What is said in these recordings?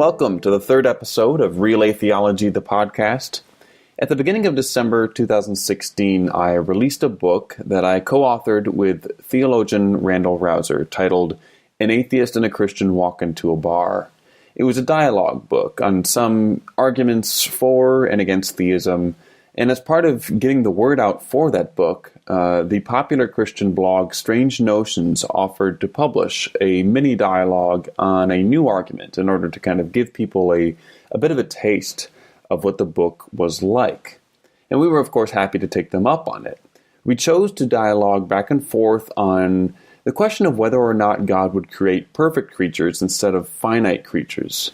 welcome to the third episode of Relay Theology, the podcast. At the beginning of December 2016, I released a book that I co-authored with theologian Randal Rauser titled An Atheist and a Christian Walk into a Bar. It was a dialogue book on some arguments for and against theism, and as part of getting the word out for that book, the popular Christian blog Strange Notions offered to publish a mini dialogue on a new argument in order to kind of give people a bit of a taste of what the book was like. And we were, of course, happy to take them up on it. We chose to dialogue back and forth on the question of whether or not God would create perfect creatures instead of finite creatures.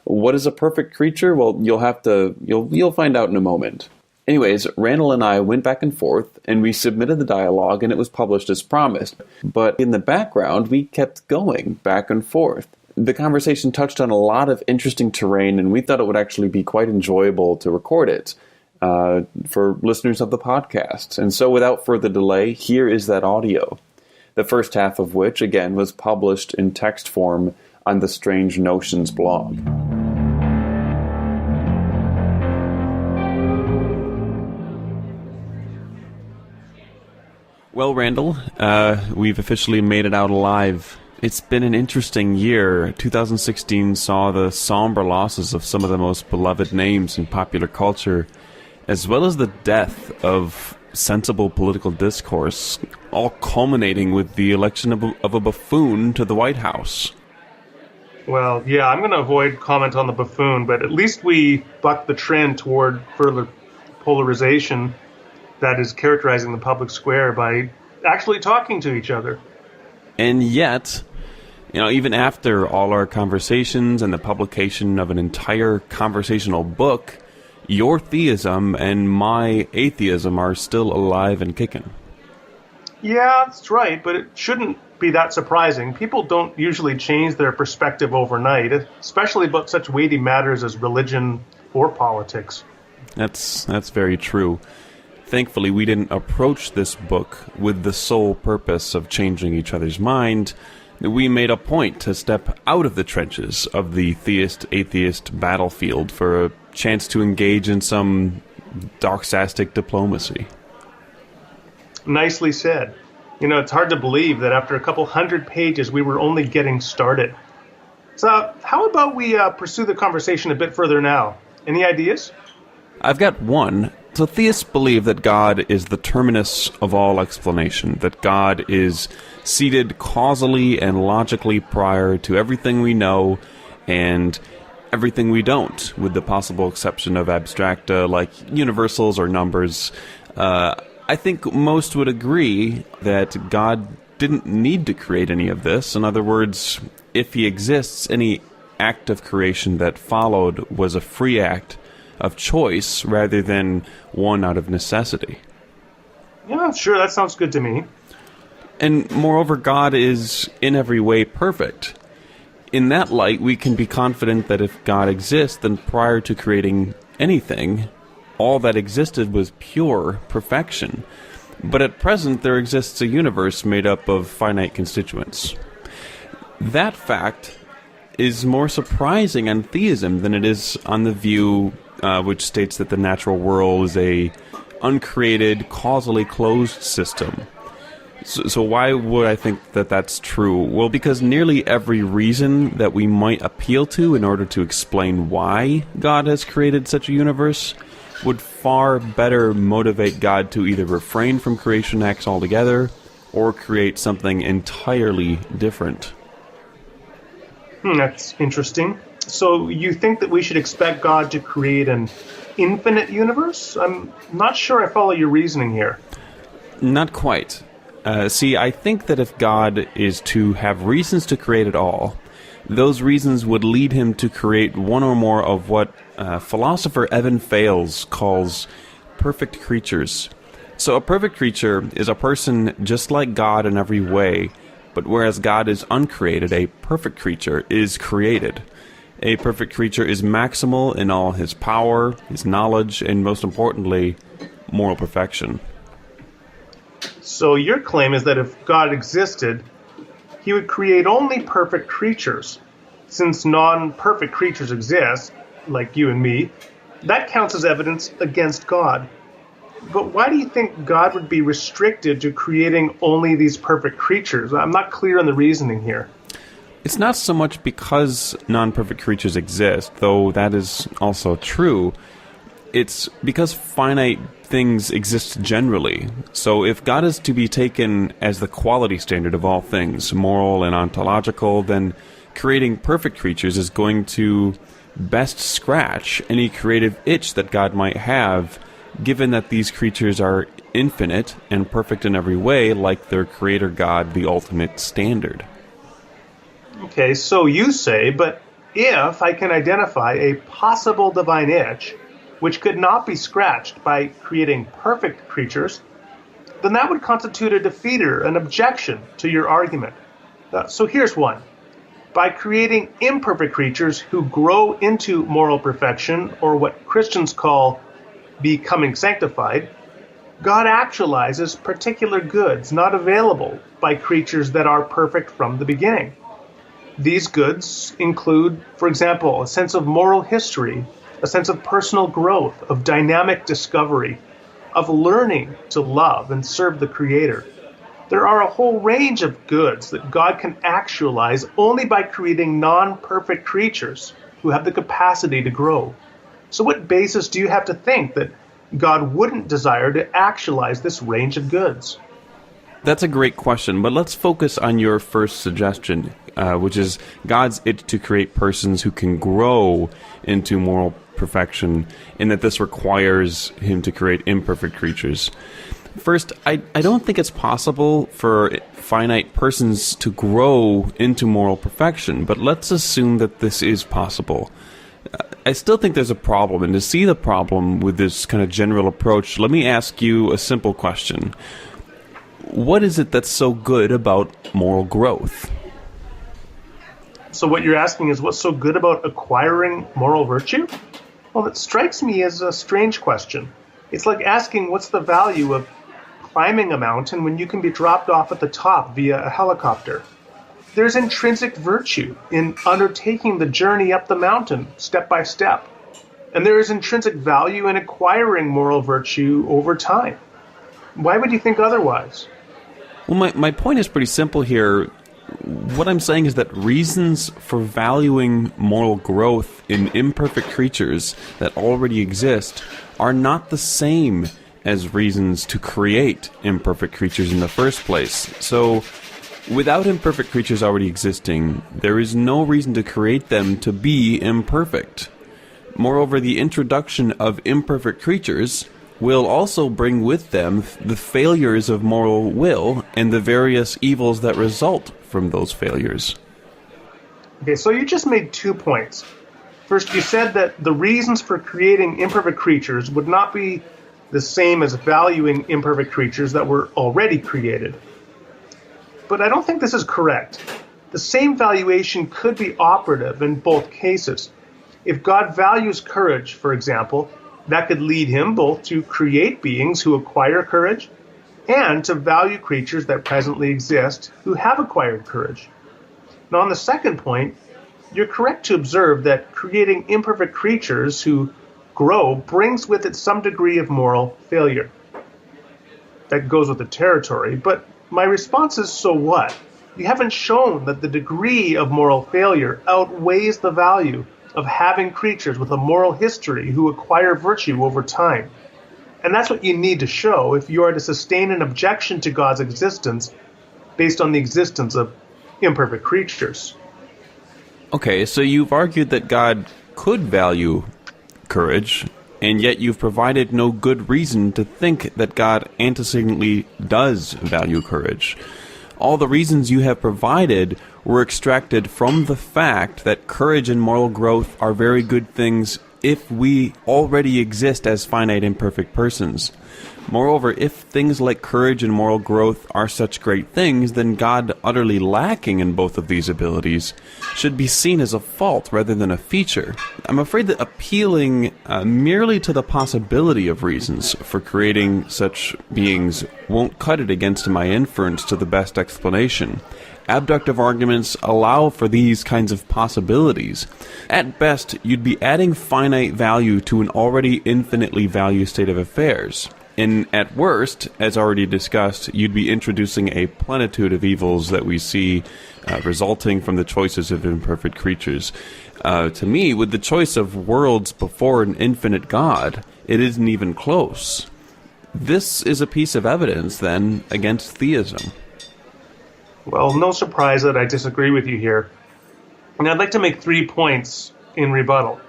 What is a perfect creature? Well, you'll find out in a moment. Anyways, Randall and I went back and forth, and we submitted the dialogue, and it was published as promised. But in the background, we kept going back and forth. The conversation touched on a lot of interesting terrain, and we thought it would actually be quite enjoyable to record it for listeners of the podcast. And so without further delay, here is that audio. The first half of which, again, was published in text form on the Strange Notions blog. Well, Randall, we've officially made it out alive. It's been an interesting year. 2016 saw the somber losses of some of the most beloved names in popular culture, as well as the death of sensible political discourse, all culminating with the election of a buffoon to the White House. Well, yeah, I'm going to avoid comment on the buffoon, but at least we bucked the trend toward further polarization that is characterizing the public square by actually talking to each other. And yet, even after all our conversations and the publication of an entire conversational book, your theism and my atheism are still alive and kicking. Yeah, that's right, but it shouldn't be that surprising. People don't usually change their perspective overnight, especially about such weighty matters as religion or politics. That's very true. Thankfully, we didn't approach this book with the sole purpose of changing each other's mind. We made a point to step out of the trenches of the theist-atheist battlefield for a chance to engage in some doxastic diplomacy. Nicely said. It's hard to believe that after a couple 100 pages, we were only getting started. So how about we pursue the conversation a bit further now? Any ideas? I've got one. So theists believe that God is the terminus of all explanation, that God is seated causally and logically prior to everything we know and everything we don't, with the possible exception of abstracta like universals or numbers. I think most would agree that God didn't need to create any of this. In other words, if he exists, any act of creation that followed was a free act of choice rather than one out of necessity. Yeah, sure, that sounds good to me. And moreover, God is in every way perfect. In that light, we can be confident that if God exists, then prior to creating anything, all that existed was pure perfection. But at present, there exists a universe made up of finite constituents. That fact is more surprising on theism than it is on the view which states that the natural world is a uncreated, causally closed system. So why would I think that that's true? Well, because nearly every reason that we might appeal to in order to explain why God has created such a universe would far better motivate God to either refrain from creation acts altogether or create something entirely different. That's interesting. So you think that we should expect God to create an infinite universe? I'm not sure I follow your reasoning here. Not quite. See, I think that if God is to have reasons to create at all, those reasons would lead him to create one or more of what philosopher Evan Fales calls perfect creatures. So a perfect creature is a person just like God in every way, but whereas God is uncreated, a perfect creature is created. A perfect creature is maximal in all his power, his knowledge, and most importantly, moral perfection. So your claim is that if God existed, he would create only perfect creatures. Since non-perfect creatures exist, like you and me, that counts as evidence against God. But why do you think God would be restricted to creating only these perfect creatures? I'm not clear on the reasoning here. It's not so much because non-perfect creatures exist, though that is also true. It's because finite things exist generally. So if God is to be taken as the quality standard of all things, moral and ontological, then creating perfect creatures is going to best scratch any creative itch that God might have, given that these creatures are infinite and perfect in every way, like their creator God, the ultimate standard. Okay, so you say, but if I can identify a possible divine itch which could not be scratched by creating perfect creatures, then that would constitute a defeater, an objection to your argument. So here's one. By creating imperfect creatures who grow into moral perfection, or what Christians call becoming sanctified, God actualizes particular goods not available by creatures that are perfect from the beginning. These goods include, for example, a sense of moral history, a sense of personal growth, of dynamic discovery, of learning to love and serve the Creator. There are a whole range of goods that God can actualize only by creating non-perfect creatures who have the capacity to grow. So what basis do you have to think that God wouldn't desire to actualize this range of goods? That's a great question, but let's focus on your first suggestion, which is God's it to create persons who can grow into moral perfection, and that this requires him to create imperfect creatures. First, I don't think it's possible for finite persons to grow into moral perfection, but let's assume that this is possible. I still think there's a problem, and to see the problem with this kind of general approach, let me ask you a simple question. What is it that's so good about moral growth? So what you're asking is what's so good about acquiring moral virtue? Well, that strikes me as a strange question. It's like asking what's the value of climbing a mountain when you can be dropped off at the top via a helicopter. There's intrinsic virtue in undertaking the journey up the mountain step by step. And there is intrinsic value in acquiring moral virtue over time. Why would you think otherwise? Well, my point is pretty simple here. What I'm saying is that reasons for valuing moral growth in imperfect creatures that already exist are not the same as reasons to create imperfect creatures in the first place. So, without imperfect creatures already existing, there is no reason to create them to be imperfect. Moreover, the introduction of imperfect creatures will also bring with them the failures of moral will and the various evils that result from those failures. Okay, so you just made 2 points. First, you said that the reasons for creating imperfect creatures would not be the same as valuing imperfect creatures that were already created. But I don't think this is correct. The same valuation could be operative in both cases. If God values courage, for example, that could lead him both to create beings who acquire courage and to value creatures that presently exist who have acquired courage. Now, on the second point, you're correct to observe that creating imperfect creatures who grow brings with it some degree of moral failure. That goes with the territory, but my response is, so what? You haven't shown that the degree of moral failure outweighs the value of having creatures with a moral history who acquire virtue over time. And that's what you need to show if you are to sustain an objection to God's existence based on the existence of imperfect creatures. Okay, so you've argued that God could value courage, and yet you've provided no good reason to think that God antecedently does value courage. All the reasons you have provided were extracted from the fact that courage and moral growth are very good things if we already exist as finite imperfect persons. Moreover, if things like courage and moral growth are such great things, then God, utterly lacking in both of these abilities, should be seen as a fault rather than a feature. I'm afraid that appealing merely to the possibility of reasons for creating such beings won't cut it against my inference to the best explanation. abductive arguments allow for these kinds of possibilities. At best, you'd be adding finite value to an already infinitely value state of affairs. And at worst, as already discussed, you'd be introducing a plenitude of evils that we see resulting from the choices of imperfect creatures. To me, with the choice of worlds before an infinite God, it isn't even close. This is a piece of evidence, then, against theism. Well, no surprise that I disagree with you here. And I'd like to make 3 points in rebuttal.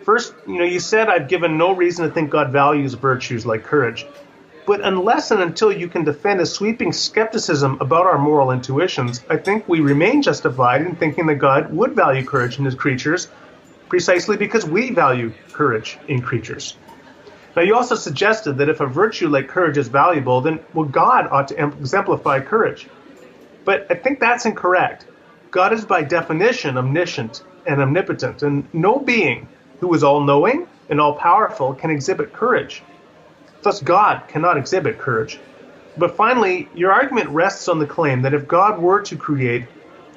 First, you said I've given no reason to think God values virtues like courage. But unless and until you can defend a sweeping skepticism about our moral intuitions, I think we remain justified in thinking that God would value courage in his creatures, precisely because we value courage in creatures. Now, you also suggested that if a virtue like courage is valuable, then God ought to exemplify courage. But I think that's incorrect. God is by definition omniscient and omnipotent, and no being who is all-knowing and all-powerful can exhibit courage. Thus, God cannot exhibit courage. But finally, your argument rests on the claim that if God were to create,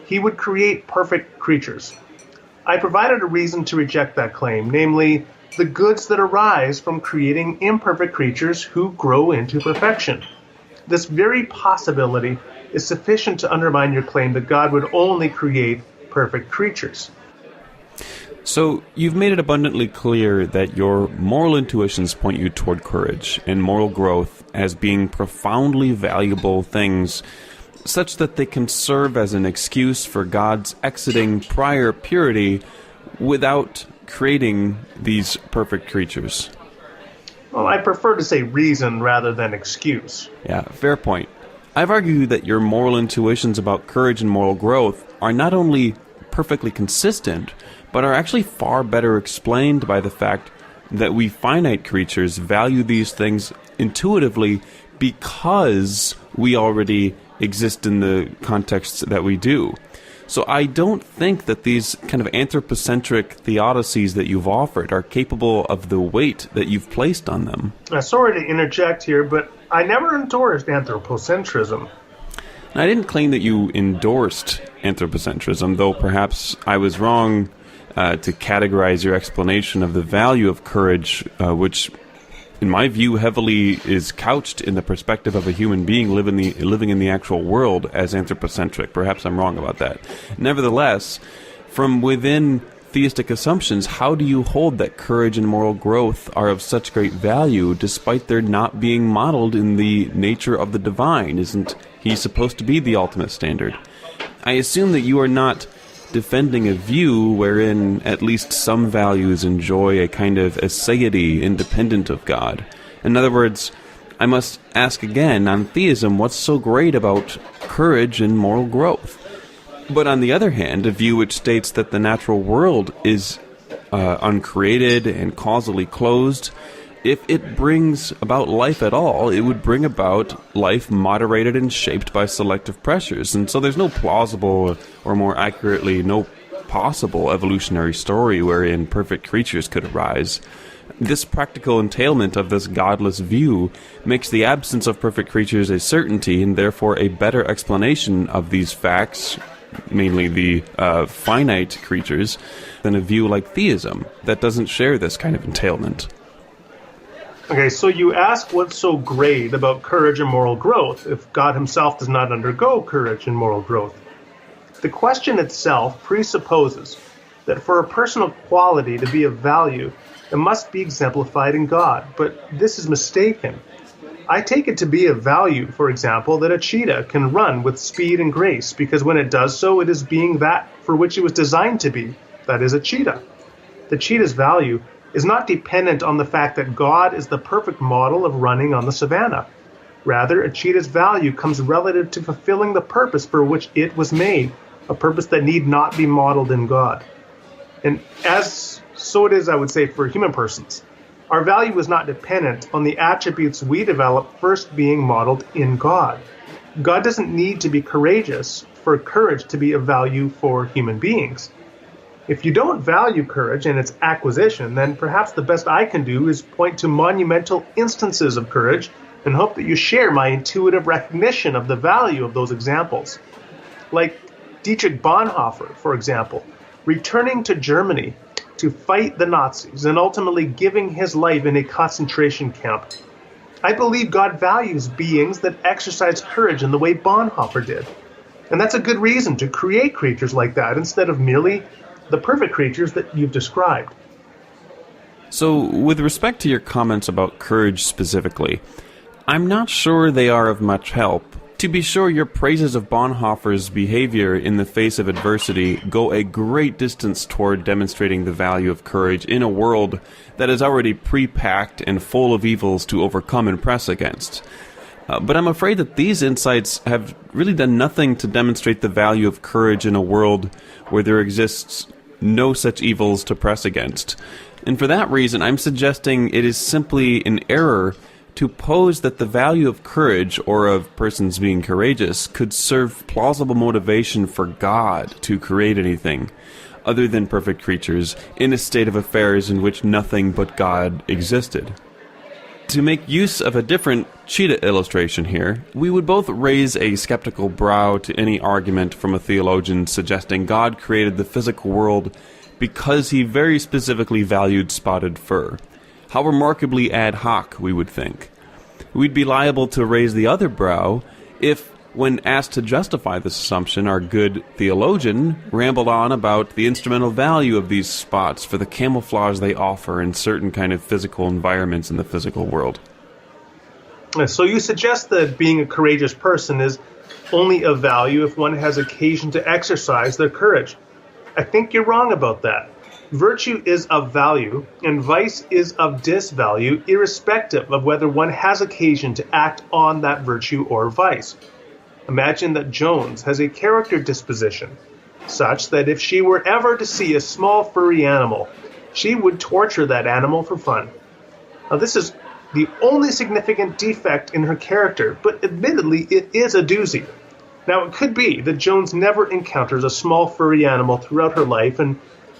he would create perfect creatures. I provided a reason to reject that claim, namely, the goods that arise from creating imperfect creatures who grow into perfection. This very possibility is sufficient to undermine your claim that God would only create perfect creatures. So, you've made it abundantly clear that your moral intuitions point you toward courage and moral growth as being profoundly valuable things, such that they can serve as an excuse for God's exiting prior purity without creating these perfect creatures. Well, I prefer to say reason rather than excuse. Yeah, fair point. I've argued that your moral intuitions about courage and moral growth are not only perfectly consistent, but are actually far better explained by the fact that we finite creatures value these things intuitively because we already exist in the contexts that we do. So I don't think that these kind of anthropocentric theodicies that you've offered are capable of the weight that you've placed on them. Sorry to interject here, but I never endorsed anthropocentrism. I didn't claim that you endorsed anthropocentrism, though perhaps I was wrong to categorize your explanation of the value of courage, which, in my view, heavily is couched in the perspective of a human being living in the actual world as anthropocentric. Perhaps I'm wrong about that. Nevertheless, from within theistic assumptions, how do you hold that courage and moral growth are of such great value despite their not being modeled in the nature of the divine? Isn't he supposed to be the ultimate standard? I assume that you are not defending a view wherein at least some values enjoy a kind of aseity independent of God. In other words, I must ask again, on theism, what's so great about courage and moral growth? But on the other hand, a view which states that the natural world is uncreated and causally closed, if it brings about life at all, it would bring about life moderated and shaped by selective pressures. And so there's no plausible, or more accurately, no possible evolutionary story wherein perfect creatures could arise. This practical entailment of this godless view makes the absence of perfect creatures a certainty, and therefore a better explanation of these facts, mainly the finite creatures, than a view like theism that doesn't share this kind of entailment. Okay, so you ask what's so great about courage and moral growth if God himself does not undergo courage and moral growth. The question itself presupposes that for a personal quality to be of value, it must be exemplified in God, but this is mistaken. I take it to be of value, for example, that a cheetah can run with speed and grace, because when it does so, it is being that for which it was designed to be, that is, a cheetah. The cheetah's value is not dependent on the fact that God is the perfect model of running on the savannah. Rather, a cheetah's value comes relative to fulfilling the purpose for which it was made, a purpose that need not be modeled in God. And so it is, I would say, for human persons. Our value is not dependent on the attributes we develop first being modeled in God. God doesn't need to be courageous for courage to be of value for human beings. If you don't value courage and its acquisition, then perhaps the best I can do is point to monumental instances of courage and hope that you share my intuitive recognition of the value of those examples. Like Dietrich Bonhoeffer, for example, returning to Germany to fight the Nazis and ultimately giving his life in a concentration camp. I believe God values beings that exercise courage in the way Bonhoeffer did. And that's a good reason to create creatures like that instead of merely the perfect creatures that you've described. So, with respect to your comments about courage specifically, I'm not sure they are of much help. To be sure, your praises of Bonhoeffer's behavior in the face of adversity go a great distance toward demonstrating the value of courage in a world that is already pre-packed and full of evils to overcome and press against. But I'm afraid that these insights have really done nothing to demonstrate the value of courage in a world where there exists no such evils to press against. And for that reason, I'm suggesting it is simply an error to pose that the value of courage, or of persons being courageous, could serve plausible motivation for God to create anything other than perfect creatures in a state of affairs in which nothing but God existed. To make use of a different cheetah illustration here, we would both raise a skeptical brow to any argument from a theologian suggesting God created the physical world because he very specifically valued spotted fur. How remarkably ad hoc, we would think. We'd be liable to raise the other brow if, when asked to justify this assumption, our good theologian rambled on about the instrumental value of these spots for the camouflage they offer in certain kind of physical environments in the physical world. So you suggest that being a courageous person is only of value if one has occasion to exercise their courage. I think you're wrong about that. Virtue is of value, and vice is of disvalue, irrespective of whether one has occasion to act on that virtue or vice. Imagine that Jones has a character disposition, such that if she were ever to see a small furry animal, she would torture that animal for fun. Now, this is the only significant defect in her character, but admittedly it is a doozy. Now, it could be that Jones never encounters a small furry animal throughout her life, and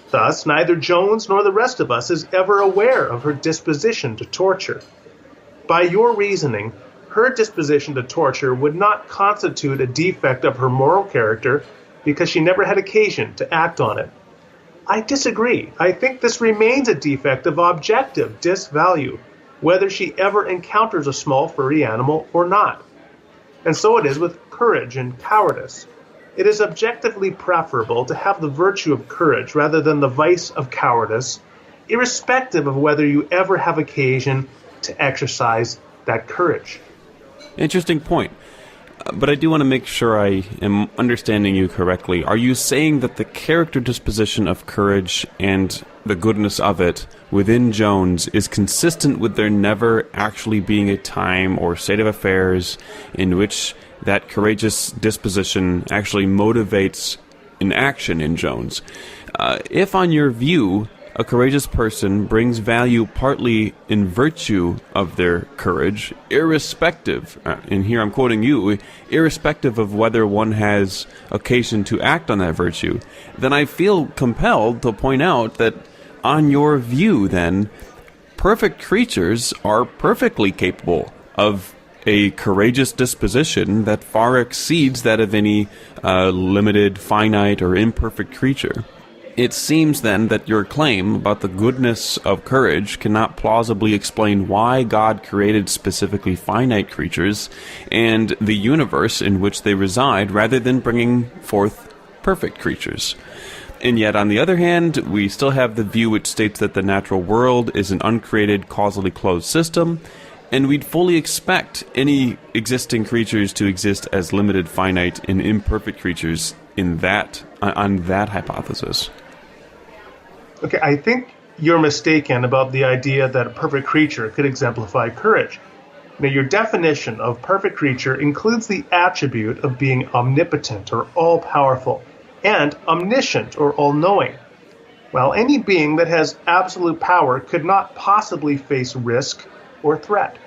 thus, neither Jones nor the rest of us is ever aware of her disposition to torture. By your reasoning, her disposition to torture would not constitute a defect of her moral character because she never had occasion to act on it. I disagree. I think this remains a defect of objective disvalue, whether she ever encounters a small furry animal or not. And so it is with courage and cowardice. It is objectively preferable to have the virtue of courage rather than the vice of cowardice, irrespective of whether you ever have occasion to exercise that courage. Interesting point. But I do want to make sure I am understanding you correctly. Are you saying that the character disposition of courage and the goodness of it within Jones is consistent with there never actually being a time or state of affairs in which that courageous disposition actually motivates an action in Jones? If, on your view, a courageous person brings value partly in virtue of their courage, irrespective, and here I'm quoting you, irrespective of whether one has occasion to act on that virtue, then I feel compelled to point out that, on your view, then, perfect creatures are perfectly capable of a courageous disposition that far exceeds that of any limited, finite, or imperfect creature. It seems, then, that your claim about the goodness of courage cannot plausibly explain why God created specifically finite creatures and the universe in which they reside, rather than bringing forth perfect creatures. And yet, on the other hand, we still have the view which states that the natural world is an uncreated, causally closed system, and we'd fully expect any existing creatures to exist as limited, finite, and imperfect creatures on that hypothesis. Okay, I think you're mistaken about the idea that a perfect creature could exemplify courage. Now, your definition of perfect creature includes the attribute of being omnipotent or all-powerful and omniscient or all-knowing. Well, any being that has absolute power could not possibly face risk or threat.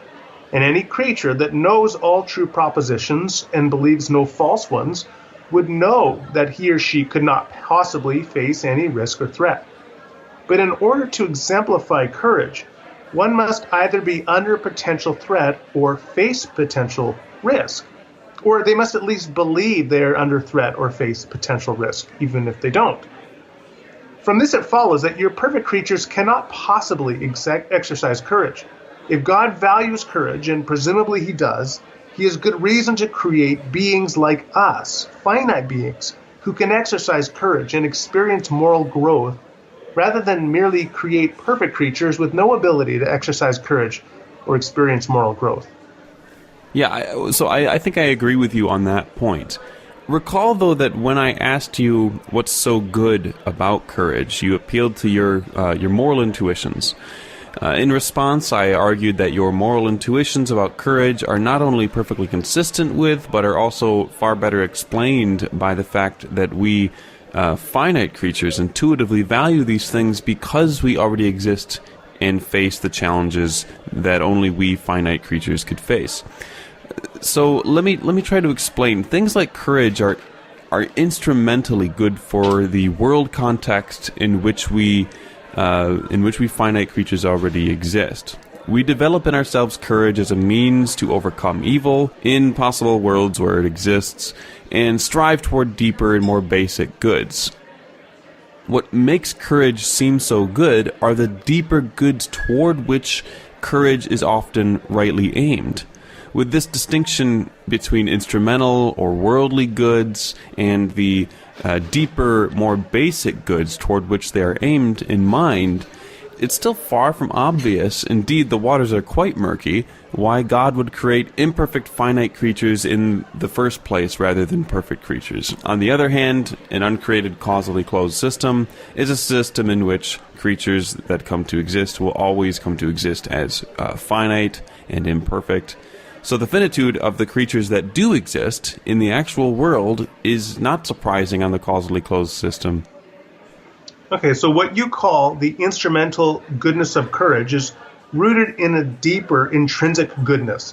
And any creature that knows all true propositions and believes no false ones would know that he or she could not possibly face any risk or threat. But in order to exemplify courage, one must either be under potential threat or face potential risk. Or they must at least believe they are under threat or face potential risk, even if they don't. From this it follows that your perfect creatures cannot possibly exercise courage. If God values courage, and presumably he does, he has good reason to create beings like us, finite beings, who can exercise courage and experience moral growth, rather than merely create perfect creatures with no ability to exercise courage or experience moral growth. Yeah, so I think I agree with you on that point. Recall, though, that when I asked you what's so good about courage, you appealed to your moral intuitions. In response, I argued that your moral intuitions about courage are not only perfectly consistent with, but are also far better explained by the fact that we finite creatures intuitively value these things because we already exist and face the challenges that only we finite creatures could face. So let me try to explain. Things like courage are instrumentally good for the world context in which we finite creatures already exist. We develop in ourselves courage as a means to overcome evil in possible worlds where it exists, and strive toward deeper and more basic goods. What makes courage seem so good are the deeper goods toward which courage is often rightly aimed. With this distinction between instrumental or worldly goods and the deeper, more basic goods toward which they are aimed in mind, it's still far from obvious, indeed the waters are quite murky, why God would create imperfect finite creatures in the first place rather than perfect creatures. On the other hand, an uncreated causally closed system is a system in which creatures that come to exist will always come to exist as finite and imperfect. So the finitude of the creatures that do exist in the actual world is not surprising on the causally closed system. Okay, so what you call the instrumental goodness of courage is rooted in a deeper intrinsic goodness.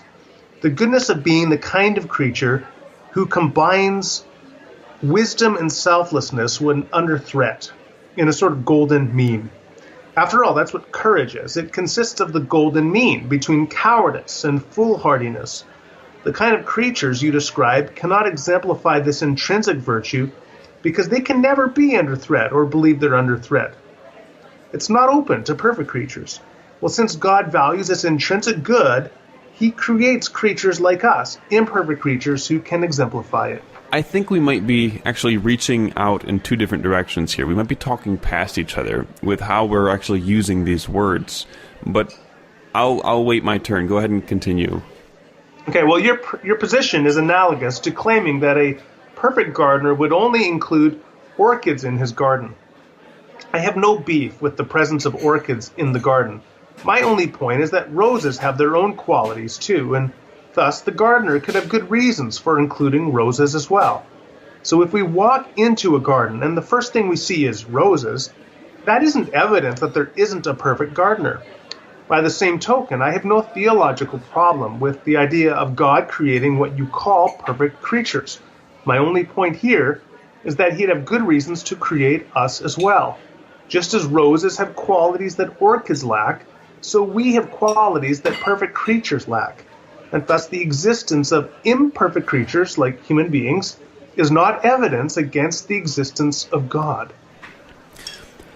The goodness of being the kind of creature who combines wisdom and selflessness when under threat in a sort of golden mean. After all, that's what courage is. It consists of the golden mean between cowardice and foolhardiness. The kind of creatures you describe cannot exemplify this intrinsic virtue because they can never be under threat or believe they're under threat. It's not open to perfect creatures. Well, since God values this intrinsic good, he creates creatures like us, imperfect creatures who can exemplify it. I think we might be actually reaching out in two different directions here. We might be talking past each other with how we're actually using these words. But I'll wait my turn. Go ahead and continue. Okay, well, your position is analogous to claiming that a perfect gardener would only include orchids in his garden. I have no beef with the presence of orchids in the garden. My only point is that roses have their own qualities too, and thus the gardener could have good reasons for including roses as well. So if we walk into a garden and the first thing we see is roses, that isn't evidence that there isn't a perfect gardener. By the same token, I have no theological problem with the idea of God creating what you call perfect creatures. My only point here is that he'd have good reasons to create us as well. Just as roses have qualities that orchids lack, so we have qualities that perfect creatures lack. And thus the existence of imperfect creatures, like human beings, is not evidence against the existence of God.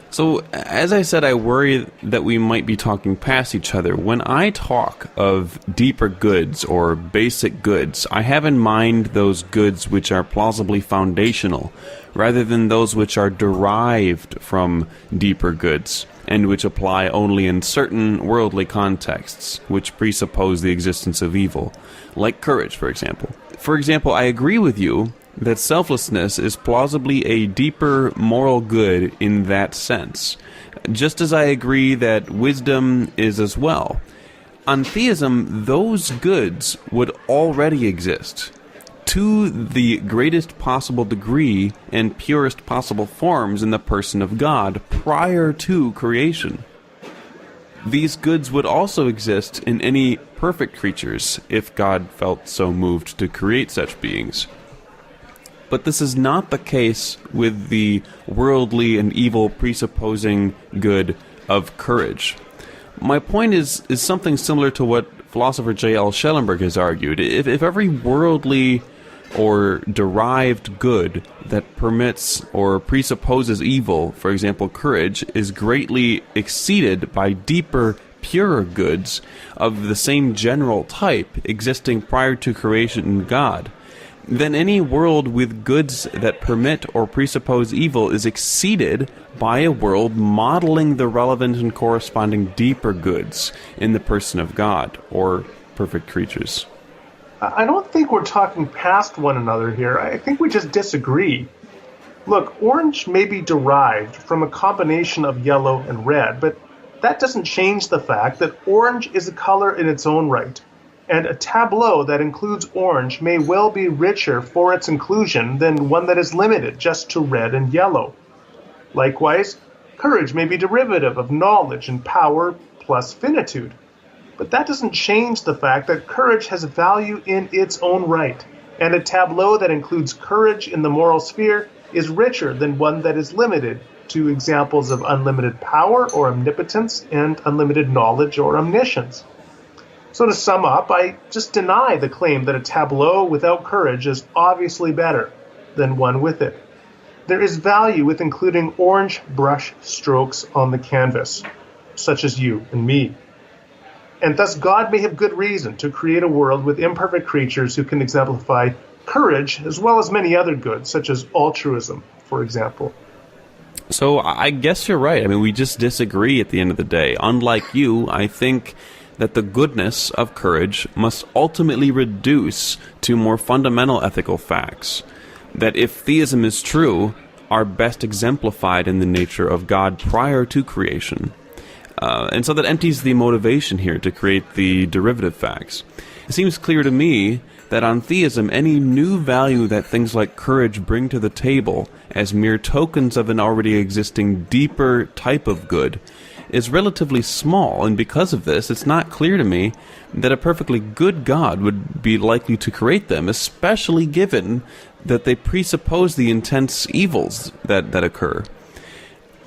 So, as I said, I worry that we might be talking past each other. When I talk of deeper goods or basic goods, I have in mind those goods which are plausibly foundational, rather than those which are derived from deeper goods, and which apply only in certain worldly contexts, which presuppose the existence of evil, like courage, for example. For example, I agree with you that selflessness is plausibly a deeper moral good in that sense, just as I agree that wisdom is as well. On theism, those goods would already exist to the greatest possible degree and purest possible forms in the person of God prior to creation. These goods would also exist in any perfect creatures if God felt so moved to create such beings. But this is not the case with the worldly and evil presupposing good of courage. My point is something similar to what philosopher J.L. Schellenberg has argued. If every worldly or derived good that permits or presupposes evil, for example, courage, is greatly exceeded by deeper, purer goods of the same general type existing prior to creation in God, then any world with goods that permit or presuppose evil is exceeded by a world modeling the relevant and corresponding deeper goods in the person of God, or perfect creatures. I don't think we're talking past one another here. I think we just disagree. Look, orange may be derived from a combination of yellow and red, but that doesn't change the fact that orange is a color in its own right. And a tableau that includes orange may well be richer for its inclusion than one that is limited just to red and yellow. Likewise, courage may be derivative of knowledge and power plus finitude. But that doesn't change the fact that courage has value in its own right, and a tableau that includes courage in the moral sphere is richer than one that is limited to examples of unlimited power or omnipotence and unlimited knowledge or omniscience. So to sum up, I just deny the claim that a tableau without courage is obviously better than one with it. There is value with including orange brush strokes on the canvas, such as you and me. And thus God may have good reason to create a world with imperfect creatures who can exemplify courage as well as many other goods, such as altruism, for example. So I guess you're right. I mean, we just disagree at the end of the day. Unlike you, I think that the goodness of courage must ultimately reduce to more fundamental ethical facts, that if theism is true, are best exemplified in the nature of God prior to creation. And so that empties the motivation here to create the derivative facts. It seems clear to me that on theism, any new value that things like courage bring to the table as mere tokens of an already existing deeper type of good is relatively small, and because of this, it's not clear to me that a perfectly good God would be likely to create them, especially given that they presuppose the intense evils that occur.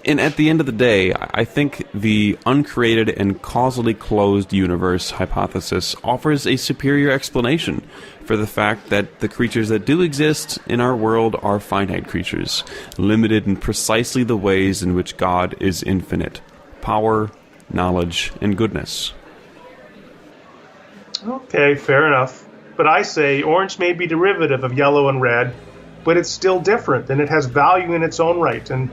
And at the end of the day, I think the uncreated and causally closed universe hypothesis offers a superior explanation for the fact that the creatures that do exist in our world are finite creatures, limited in precisely the ways in which God is infinite: power, knowledge, and goodness. Okay, fair enough. But I say orange may be derivative of yellow and red, but it's still different, and it has value in its own right. And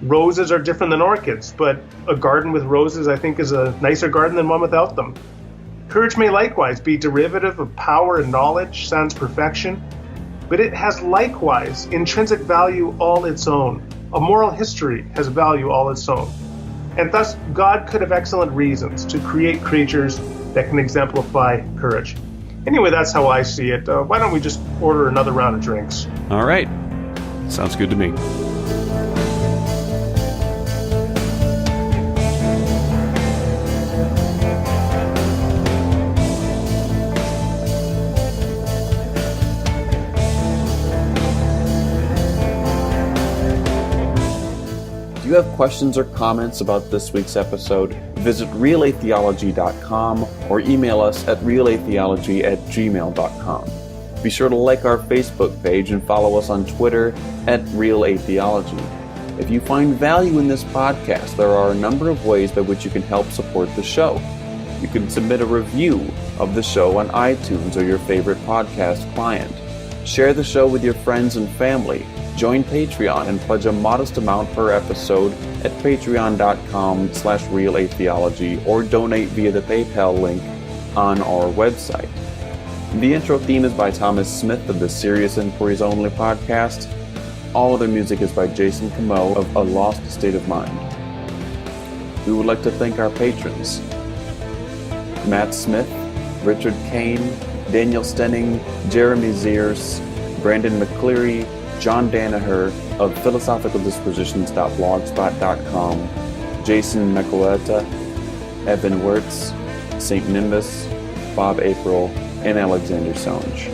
roses are different than orchids, but a garden with roses, I think, is a nicer garden than one without them. Courage may likewise be derivative of power and knowledge, sans perfection, but it has likewise intrinsic value all its own. A moral history has value all its own. And thus, God could have excellent reasons to create creatures that can exemplify courage. Anyway, that's how I see it. Why don't we just order another round of drinks? All right. Sounds good to me. If you have questions or comments about this week's episode, visit realatheology.com or email us at realatheology@gmail.com. Be sure to like our Facebook page and follow us on Twitter at realatheology. If you find value in this podcast, there are a number of ways by which you can help support the show. You can submit a review of the show on iTunes or your favorite podcast client. Share the show with your friends and family. Join Patreon and pledge a modest amount per episode at patreon.com/realatheology or donate via the PayPal link on our website. The intro theme is by Thomas Smith of the Serious Inquiries Only podcast. All other music is by Jason Camo of A Lost State of Mind. We would like to thank our patrons: Matt Smith, Richard Kane, Daniel Stenning, Jeremy Zeers, Brandon McCleary, John Danaher of philosophicaldispositions.blogspot.com, Jason Mecoleta, Evan Wirtz, St. Nimbus, Bob April, and Alexander Songe.